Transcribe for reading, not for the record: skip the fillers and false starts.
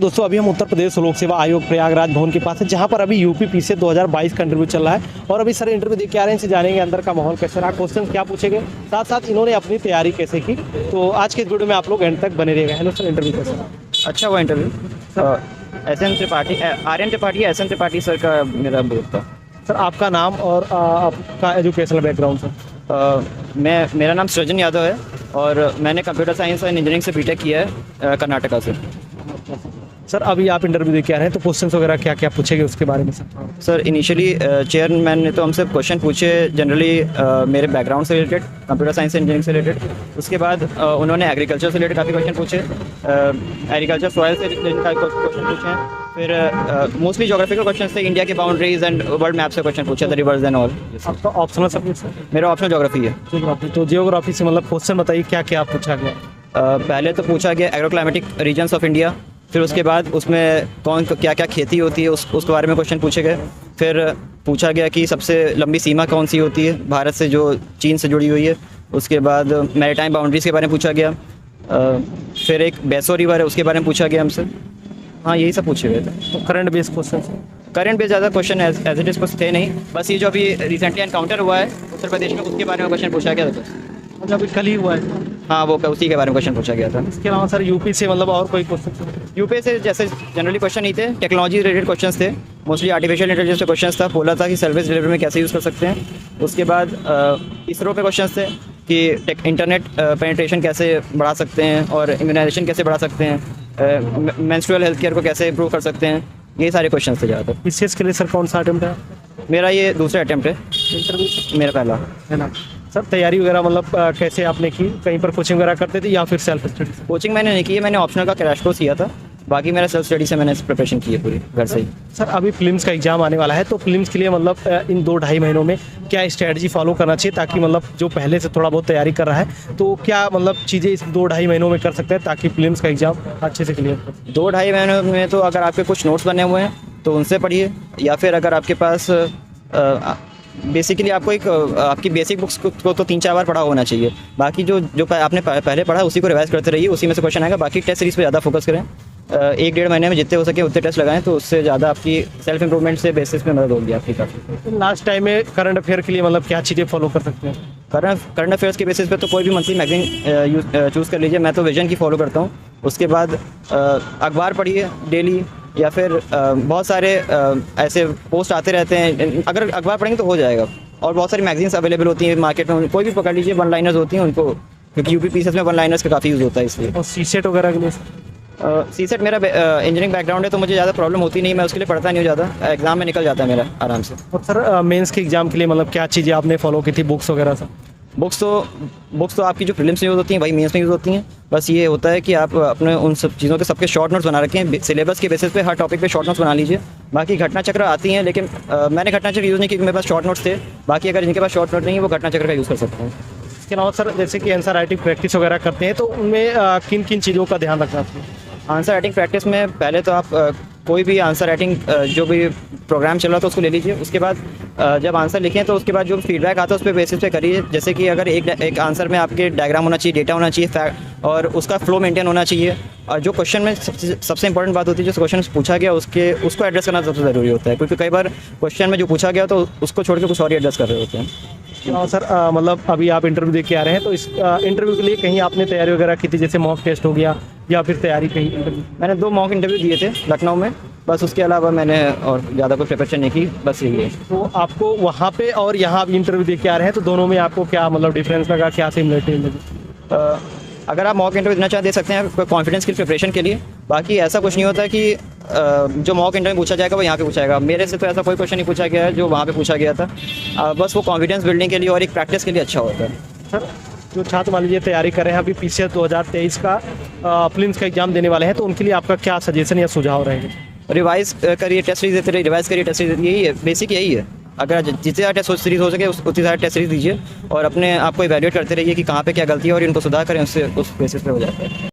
दोस्तों अभी हम उत्तर प्रदेश लोक सेवा आयोग प्रयागराज भवन के पास है, जहां पर अभी यूपी पीसीएस 2022 का इंटरव्यू चल रहा है। और अभी सर इंटरव्यू दे के आ रहे हैं, इनसे जानेंगे अंदर का माहौल कैसा रहा, क्वेश्चन क्या पूछे गए, साथ साथ इन्होंने अपनी तैयारी कैसे की। तो आज के इस वीडियो में आप लोग एंड तक बने रहेगा। हेलो सर, इंटरव्यू कैसा रहा? अच्छा हुआ interview. S N Tripathi, Aryan Tripathi, S N Tripathi sir का मेरा बूथ था। सर आपका नाम और आपका एजुकेशनल बैकग्राउंड सर? मेरा नाम सृजन यादव है और मैंने कंप्यूटर साइंस एंड इंजीनियरिंग से बीटेक किया है कर्नाटका से। सर अभी आप इंटरव्यू दे के आ रहे हैं, तो क्वेश्चन वगैरह क्या क्या पूछेंगे उसके बारे में सर? सर इनिशियली चेयरमैन ने तो हमसे क्वेश्चन पूछे जनरली मेरे बैकग्राउंड से related, computer science and engineering से रिलेटेड। उसके बाद उन्होंने एग्रीकल्चर से रिलेटेड काफ़ी क्वेश्चन पूछे, एग्रीकल्चर सॉइल से रिलेटेड काफ़ी क्वेश्चन पूछे हैं। फिर मोस्टली जोग्राफिकल क्वेश्चन थे, इंडिया के बाउंड्रीज एंड वर्ल्ड मैप से क्वेश्चन पूछे थे, रिवर्स एंड ऑल। आपका ऑप्शनल सब्जेक्ट सर? मेरा ऑप्शनल जोग्राफी है। जियोग्राफी, तो जियोग्राफी से मतलब क्वेश्चन बताइए क्या क्या पूछा गया? पहले तो पूछा गया एग्रोक्लाइमेटिक रीजन्स ऑफ इंडिया, फिर उसके बाद उसमें कौन क्या क्या खेती होती है उसके बारे में क्वेश्चन पूछे गए। फिर पूछा गया कि सबसे लंबी सीमा कौन सी होती है भारत से, जो चीन से जुड़ी हुई है। उसके बाद मैरीटाइम बाउंड्रीज के बारे में पूछा गया। फिर एक बेसो रिवर है, उसके बारे में पूछा गया हमसे। हाँ, यही सब पूछे गए थे। तो current based question? Current base ज़्यादा क्वेश्चन एज इट इज़ कुछ थे नहीं, बस ये जो अभी रिसेंटली एनकाउंटर हुआ है उत्तर प्रदेश में, उसके बारे में क्वेश्चन पूछा गया था। अच्छा, अभी कल ही हुआ है? हाँ, वो उसी के बारे में क्वेश्चन पूछा गया था। इसके अलावा सर यूपी से मतलब और कोई क्वेश्चन? यूपी से जैसे जनरली क्वेश्चन नहीं थे, टेक्नोलॉजी रिलेटेड क्वेश्चन थे, मोस्टली आर्टिफिशियल इंटेलिजेंस पे क्वेश्चन था। बोला था कि सर्विस डिलीवरी में कैसे यूज़ कर सकते हैं। उसके बाद इसरो पे क्वेश्चन थे कि इंटरनेट पेनिट्रेशन कैसे बढ़ा सकते हैं और इम्यूनाइजेशन कैसे बढ़ा सकते हैं, मेंस्ट्रुअल हेल्थ केयर को कैसे इम्प्रूव कर सकते हैं। ये सारे क्वेश्चन थे ज़्यादातर। पीसीएस के लिए सर कौन सा अटेम्प्ट है? मेरा ये दूसरा अटेम्प्ट है, इंटरव्यू मेरा पहला है ना। सर तैयारी वगैरह मतलब कैसे आपने की? कहीं पर कोचिंग वगैरह करते थे या फिर सेल्फ स्टडी? कोचिंग मैंने नहीं की है, मैंने ऑप्शनल का क्रैश कोर्स किया था। बाकी मेरा सेल्फ स्टडी से मैंने प्रिपरेशन की है पूरी घर से ही। सर अभी फिल्म्स का एग्जाम आने वाला है, तो फिल्म्स के लिए मतलब इन 2-2.5 महीनों में क्या स्ट्रेटजी फॉलो करना चाहिए, ताकि मतलब जो पहले से थोड़ा बहुत तैयारी कर रहा है तो क्या मतलब चीज़ें इस 2-2.5 महीनों में कर सकते हैं ताकि फिल्म्स का एग्जाम अच्छे से क्लियर कर? 2-2.5 महीनों में तो अगर आपके कुछ नोट्स बने हुए हैं तो उनसे पढ़िए, या फिर अगर आपके पास बेसिकली आपको एक आपकी बेसिक बुक्स को तो 3-4 बार पढ़ा होना चाहिए। बाकी जो आपने पहले पढ़ा उसी को रिवाइज करते रहिए, उसी में से क्वेश्चन आएगा। बाकी टेस्ट सीरीज़ पे ज़्यादा फोकस करें, 1-1.5 महीने में जितने हो सके उतने टेस्ट लगाएं, तो उससे ज़्यादा आपकी सेल्फ इंप्रूवमेंट से बेसिस पे मदद होगी आपकी काफ़ी। लास्ट टाइम में करंट अफेयर के लिए मतलब क्या चीज़ें फॉलो कर सकते हैं? करंट अफेयर्स के बेसिस पे तो कोई भी मंथली मैगजीन चूज़ कर लीजिए। मैं तो विजन की फॉलो करता हूँ। उसके बाद अखबार पढ़िए डेली, या फिर बहुत सारे ऐसे पोस्ट आते रहते हैं, अगर अखबार पढ़ेंगे तो हो जाएगा। और बहुत सारी मैगजीन्स अवेलेबल होती हैं मार्केट में, कोई भी पकड़ लीजिए, वन लाइनर्स होती हैं उनको, क्योंकि यूपी पीसीएस में वन लाइनर्स का काफ़ी यूज़ होता है इसलिए। और सीसेट वगैरह के लिए? सीसेट मेरा इंजीनियरिंग बैकग्राउंड है, तो मुझे ज़्यादा प्रॉब्लम होती नहीं, मैं उसके लिए पढ़ता नहीं हूँ ज़्यादा, एग्जाम में निकल जाता है मेरा आराम से। और सर मेंस के एग्जाम के लिए मतलब क्या चीज़ें आपने फॉलो की थी, बुक्स वगैरह सब? बुक्स तो आपकी जो प्रीलिम्स में यूज़ होती हैं वही मेंस में यूज़ होती हैं। बस ये होता है कि आप अपने उन सब चीज़ों के सबके शॉर्ट नोट्स बना रखें, सिलेबस के बेसिस पे हर टॉपिक पे शॉर्ट नोट्स बना लीजिए। बाकी घटना चक्र आती हैं, लेकिन मैंने घटना चक्र यूज़ नहीं की, मेरे पास शॉर्ट नोट्स थे। बाकी अगर जिनके पास शॉर्ट नोट नहीं है वो घटना चक्र का यूज़ कर सकते हैं। इसके अलावा सर जैसे कि आंसर राइटिंग प्रैक्टिस वगैरह करते हैं, तो उनमें किन किन चीज़ों का ध्यान रखना चाहिए? आंसर राइटिंग प्रैक्टिस में पहले तो आप कोई भी आंसर राइटिंग जो भी प्रोग्राम चल रहा था उसको ले लीजिए। उसके बाद जब आंसर लिखें तो उसके बाद जो फीडबैक आता है उस पर बेसिस पे करिए। जैसे कि अगर एक आंसर में आपके डायग्राम होना चाहिए, डेटा होना चाहिए, फैक्ट, और उसका फ्लो मेंटेन होना चाहिए। और जो क्वेश्चन में सबसे इंपॉर्टेंट बात होती है, जो क्वेश्चन पूछा गया उसको एड्रेस करना सबसे ज़रूरी होता है, क्योंकि कई बार क्वेश्चन में जो पूछा गया तो उसको छोड़ के कुछ और ही एड्रेस कर रहे होते हैं। हाँ सर, मतलब अभी आप इंटरव्यू दे के आ रहे हैं, तो इस इंटरव्यू के लिए कहीं आपने तैयारी वगैरह की थी, जैसे मॉक टेस्ट हो गया या फिर तैयारी कहीं इंटरव्यू? मैंने 2 मॉक इंटरव्यू दिए थे लखनऊ में, बस उसके अलावा मैंने और ज़्यादा कोई प्रिपरेशन नहीं की, बस यही है। तो आपको वहाँ पे और यहाँ आप इंटरव्यू दे के आ रहे हैं, तो दोनों में आपको क्या मतलब डिफरेंस लगा, क्या सिमिलरिटी लगी? अगर आप मॉक इंटरव्यू देना चाहें दे सकते हैं कॉन्फिडेंस की प्रिपरेशन के लिए। बाकी ऐसा कुछ नहीं होता कि जो मॉक इंटरव्यू पूछा जाएगा वो यहाँ पे पूछा जाएगा। मेरे से तो ऐसा कोई क्वेश्चन नहीं पूछा गया है जो वहाँ पे पूछा गया था। बस वो कॉन्फिडेंस बिल्डिंग के लिए और एक प्रैक्टिस के लिए अच्छा होता है। सर जो छात्र मान लीजिए तैयारी कर रहे हैं, अभी पीसीएस 2023 का फिल्म्स का एग्जाम देने वाले हैं, तो उनके लिए आपका क्या सजेशन या सुझाव रहेंगे? रिवाइज करिए, टेस्ट सीरीज देते रहिए, रिवाइज करिए, टेस्ट सीरीज, यही है बेसिक, यही है। अगर जितने ज़्यादा टेस्ट सीरीज हो सके उतनी ज़्यादा टेस्ट सीरीज दीजिए और अपने आप को इवैल्यूएट करते रहिए कि कहाँ पे क्या गलती है और इनको सुधार करें, उससे उस बेसिस पे हो जाता है।